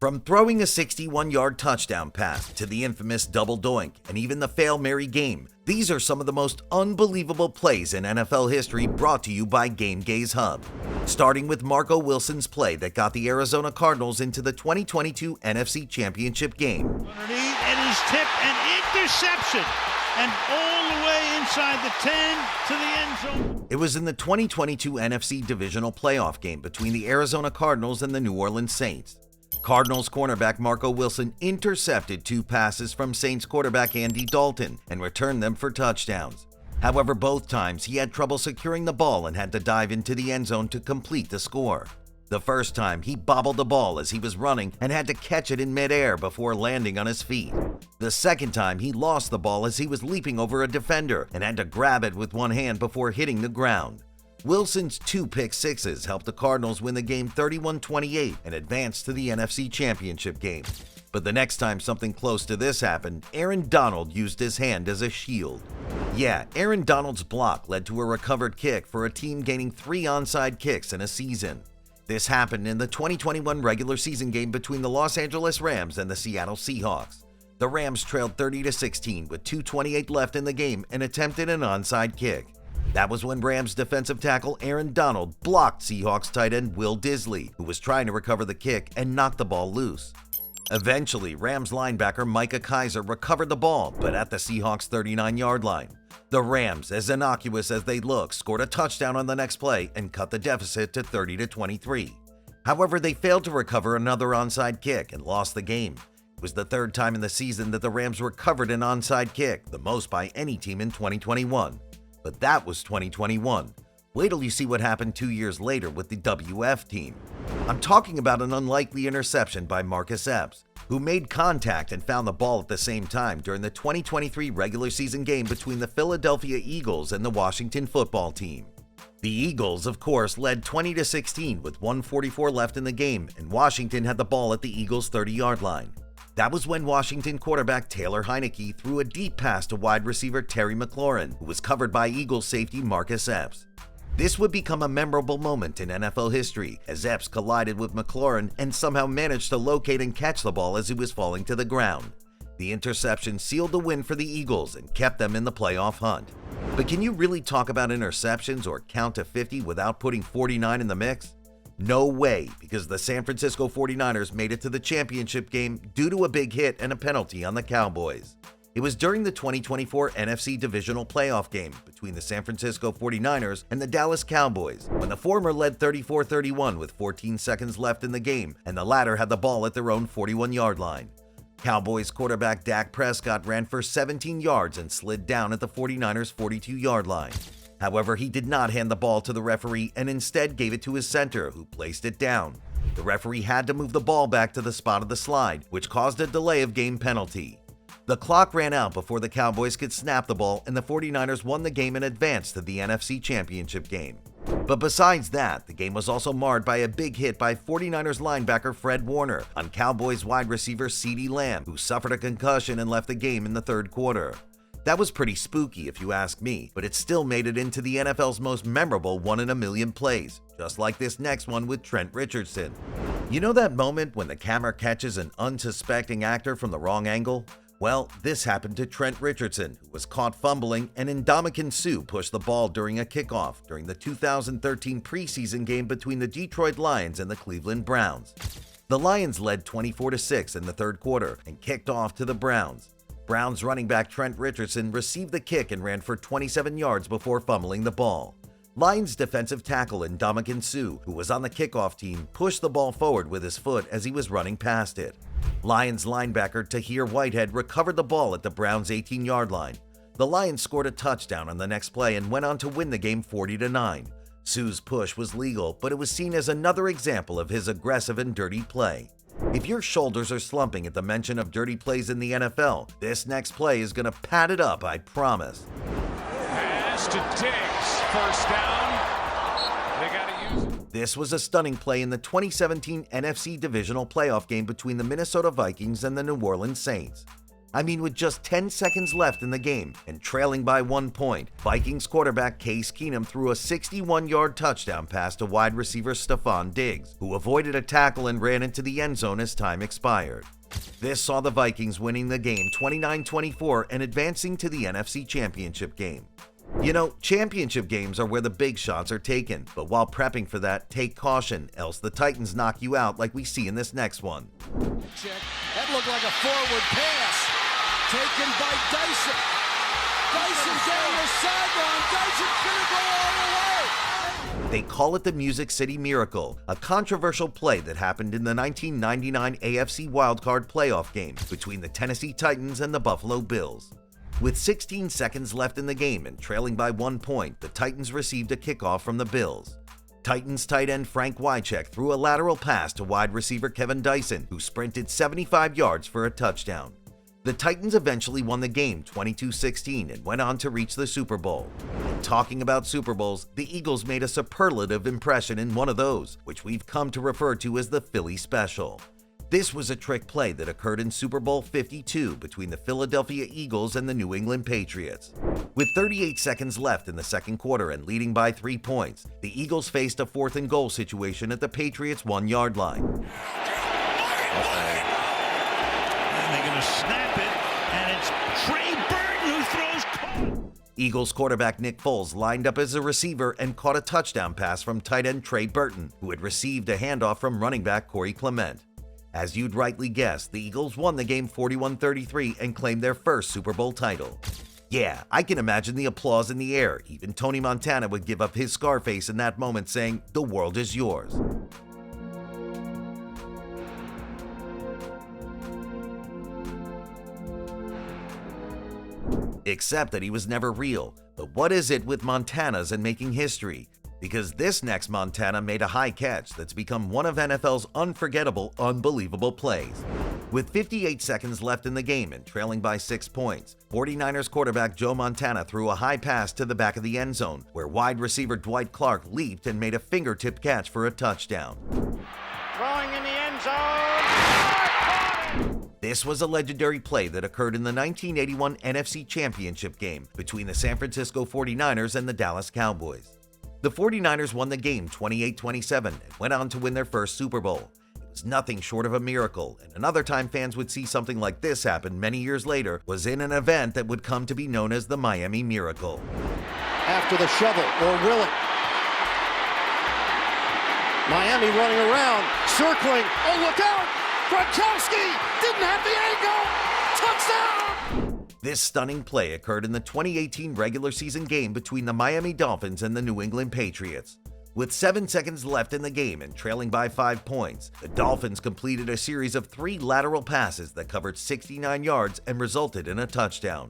From throwing a 61-yard touchdown pass to the infamous double doink and even the Fail Mary game, these are some of the most unbelievable plays in NFL history brought to you by GameGaze Hub. Starting with Marco Wilson's play that got the Arizona Cardinals into the 2022 NFC Championship game. Underneath, it is tipped and interception, and all the way inside the 10 to the end zone. It was in the 2022 NFC Divisional Playoff game between the Arizona Cardinals and the New Orleans Saints. Cardinals cornerback Marco Wilson intercepted two passes from Saints quarterback Andy Dalton and returned them for touchdowns. However, both times he had trouble securing the ball and had to dive into the end zone to complete the score. The first time, he bobbled the ball as he was running and had to catch it in midair before landing on his feet. The second time, he lost the ball as he was leaping over a defender and had to grab it with one hand before hitting the ground. Wilson's two pick sixes helped the Cardinals win the game 31-28 and advance to the NFC Championship game. But the next time something close to this happened, Aaron Donald used his hand as a shield. Yeah, Aaron Donald's block led to a recovered kick for a team gaining 3 onside kicks in a season. This happened in the 2021 regular season game between the Los Angeles Rams and the Seattle Seahawks. The Rams trailed 30-16 with 2:28 left in the game and attempted an onside kick. That was when Rams defensive tackle Aaron Donald blocked Seahawks tight end Will Disley, who was trying to recover the kick and knocked the ball loose. Eventually, Rams linebacker Micah Kaiser recovered the ball, but at the Seahawks' 39-yard line. The Rams, as innocuous as they look, scored a touchdown on the next play and cut the deficit to 30-23. However, they failed to recover another onside kick and lost the game. It was the third time in the season that the Rams recovered an onside kick, the most by any team in 2021. But that was 2021. Wait till you see what happened 2 years later with the WF team. I'm talking about an unlikely interception by Marcus Epps, who made contact and found the ball at the same time during the 2023 regular season game between the Philadelphia Eagles and the Washington football team. The Eagles, of course, led 20-16 with 1:44 left in the game, and Washington had the ball at the Eagles' 30-yard line. That was when Washington quarterback Taylor Heineke threw a deep pass to wide receiver Terry McLaurin, who was covered by Eagles safety Marcus Epps. This would become a memorable moment in NFL history, as Epps collided with McLaurin and somehow managed to locate and catch the ball as he was falling to the ground. The interception sealed the win for the Eagles and kept them in the playoff hunt. But can you really talk about interceptions or count to 50 without putting 49 in the mix? No way, because the San Francisco 49ers made it to the championship game due to a big hit and a penalty on the Cowboys. It was during the 2024 NFC Divisional Playoff game between the San Francisco 49ers and the Dallas Cowboys, when the former led 34-31 with 14 seconds left in the game, and the latter had the ball at their own 41-yard line. Cowboys quarterback Dak Prescott ran for 17 yards and slid down at the 49ers' 42-yard line. However, he did not hand the ball to the referee and instead gave it to his center, who placed it down. The referee had to move the ball back to the spot of the slide, which caused a delay of game penalty. The clock ran out before the Cowboys could snap the ball, and the 49ers won the game and advanced to the NFC Championship game. But besides that, the game was also marred by a big hit by 49ers linebacker Fred Warner on Cowboys wide receiver CeeDee Lamb, who suffered a concussion and left the game in the third quarter. That was pretty spooky if you ask me, but it still made it into the NFL's most memorable one-in-a-million plays, just like this next one with Trent Richardson. You know that moment when the camera catches an unsuspecting actor from the wrong angle? Well, this happened to Trent Richardson, who was caught fumbling, and Ndamukong Suh pushed the ball during a kickoff during the 2013 preseason game between the Detroit Lions and the Cleveland Browns. The Lions led 24-6 in the third quarter and kicked off to the Browns. Browns running back Trent Richardson received the kick and ran for 27 yards before fumbling the ball. Lions defensive tackle Ndamukong Suh, who was on the kickoff team, pushed the ball forward with his foot as he was running past it. Lions linebacker Tahir Whitehead recovered the ball at the Browns' 18-yard line. The Lions scored a touchdown on the next play and went on to win the game 40-9. Suh's push was legal, but it was seen as another example of his aggressive and dirty play. If your shoulders are slumping at the mention of dirty plays in the NFL, this next play is going to pad it up, I promise. Pass to Diggs, first down. They got to use it. This was a stunning play in the 2017 NFC Divisional Playoff game between the Minnesota Vikings and the New Orleans Saints. I mean, with just 10 seconds left in the game and trailing by 1 point, Vikings quarterback Case Keenum threw a 61-yard touchdown pass to wide receiver Stephon Diggs, who avoided a tackle and ran into the end zone as time expired. This saw the Vikings winning the game 29-24 and advancing to the NFC Championship game. You know, championship games are where the big shots are taken, but while prepping for that, take caution, else the Titans knock you out like we see in this next one. Check. That looked like a forward pass, taken by Dyson. Dyson down the sideline. Dyson's gonna go all the way. They call it the Music City Miracle, a controversial play that happened in the 1999 AFC wildcard playoff game between the Tennessee Titans and the Buffalo Bills. With 16 seconds left in the game and trailing by 1 point, the Titans received a kickoff from the Bills. Titans tight end Frank Wycheck threw a lateral pass to wide receiver Kevin Dyson, who sprinted 75 yards for a touchdown. The Titans eventually won the game 22-16 and went on to reach the Super Bowl. And talking about Super Bowls, the Eagles made a superlative impression in one of those, which we've come to refer to as the Philly Special. This was a trick play that occurred in Super Bowl 52 between the Philadelphia Eagles and the New England Patriots. With 38 seconds left in the second quarter and leading by 3 points, the Eagles faced a 4th and goal situation at the Patriots' 1-yard line. And they're going to snap it, and it's Trey Burton who throws. Eagles quarterback Nick Foles lined up as a receiver and caught a touchdown pass from tight end Trey Burton, who had received a handoff from running back Corey Clement. As you'd rightly guess, the Eagles won the game 41-33 and claimed their first Super Bowl title. Yeah, I can imagine the applause in the air. Even Tony Montana would give up his Scarface in that moment saying, "The world is yours." Except that he was never real. But what is it with Montanas and making history? Because this next Montana made a high catch that's become one of NFL's unforgettable, unbelievable plays. With 58 seconds left in the game and trailing by 6 points, 49ers quarterback Joe Montana threw a high pass to the back of the end zone, where wide receiver Dwight Clark leaped and made a fingertip catch for a touchdown. Throwing in the end zone. This was a legendary play that occurred in the 1981 NFC Championship game between the San Francisco 49ers and the Dallas Cowboys. The 49ers won the game 28-27 and went on to win their first Super Bowl. It was nothing short of a miracle, and another time fans would see something like this happen many years later was in an event that would come to be known as the Miami Miracle. After the shovel, or will it? Miami running around, circling. Oh, look out! Gronkowski didn't have the angle. Touchdown! This stunning play occurred in the 2018 regular season game between the Miami Dolphins and the New England Patriots. With 7 seconds left in the game and trailing by 5 points, the Dolphins completed a series of 3 lateral passes that covered 69 yards and resulted in a touchdown.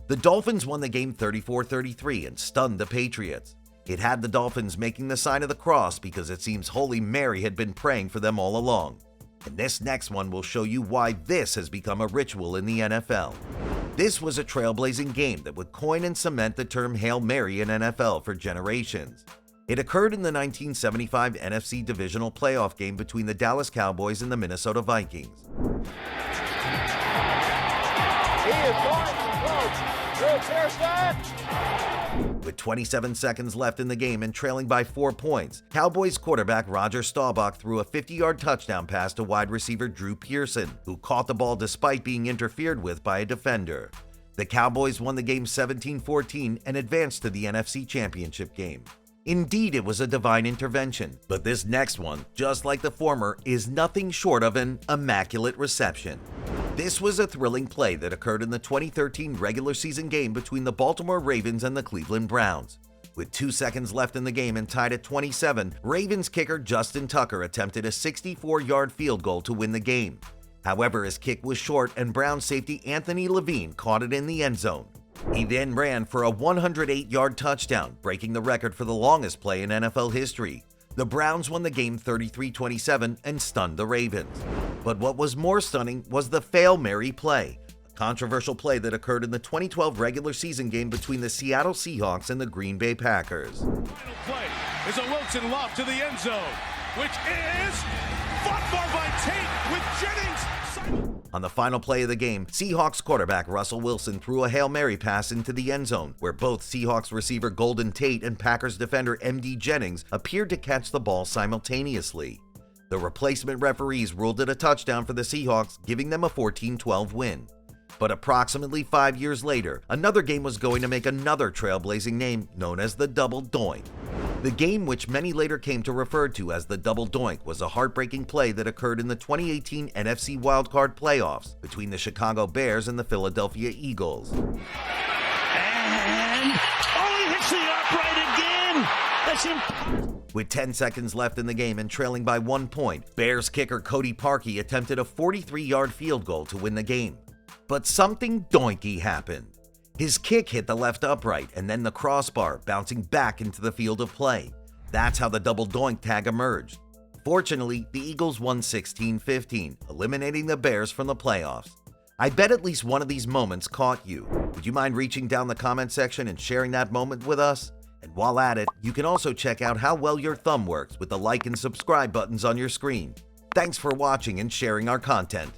The Dolphins won the game 34-33 and stunned the Patriots. It had the Dolphins making the sign of the cross because it seems Holy Mary had been praying for them all along. And this next one will show you why this has become a ritual in the NFL. This was a trailblazing game that would coin and cement the term Hail Mary in NFL for generations. It occurred in the 1975 NFC Divisional Playoff game between the Dallas Cowboys and the Minnesota Vikings. He is going to throw. With 27 seconds left in the game and trailing by 4 points, Cowboys quarterback Roger Staubach threw a 50-yard touchdown pass to wide receiver Drew Pearson, who caught the ball despite being interfered with by a defender. The Cowboys won the game 17-14 and advanced to the NFC Championship game. Indeed, it was a divine intervention, but this next one, just like the former, is nothing short of an immaculate reception. This was a thrilling play that occurred in the 2013 regular season game between the Baltimore Ravens and the Cleveland Browns. With 2 seconds left in the game and tied at 27, Ravens kicker Justin Tucker attempted a 64-yard field goal to win the game. However, his kick was short and Browns safety Anthony Levine caught it in the end zone. He then ran for a 108-yard touchdown, breaking the record for the longest play in NFL history. The Browns won the game 33-27 and stunned the Ravens. But what was more stunning was the Hail Mary play, a controversial play that occurred in the 2012 regular season game between the Seattle Seahawks and the Green Bay Packers. Final play is a Wilson lob to the end zone, which is fought for by Tate with Jennings. On the final play of the game, Seahawks quarterback Russell Wilson threw a Hail Mary pass into the end zone, where both Seahawks receiver Golden Tate and Packers defender M.D. Jennings appeared to catch the ball simultaneously. The replacement referees ruled it a touchdown for the Seahawks, giving them a 14-12 win. But approximately 5 years later, another game was going to make another trailblazing name known as the Double Doink. The game, which many later came to refer to as the Double Doink, was a heartbreaking play that occurred in the 2018 NFC wildcard playoffs between the Chicago Bears and the Philadelphia Eagles. And he hits the upright again. That's impossible. With 10 seconds left in the game and trailing by 1 point, Bears kicker Cody Parkey attempted a 43-yard field goal to win the game. But something doinky happened. His kick hit the left upright and then the crossbar, bouncing back into the field of play. That's how the double doink tag emerged. Fortunately, the Eagles won 16-15, eliminating the Bears from the playoffs. I bet at least one of these moments caught you. Would you mind reaching down the comment section and sharing that moment with us? And while at it, you can also check out how well your thumb works with the like and subscribe buttons on your screen. Thanks for watching and sharing our content.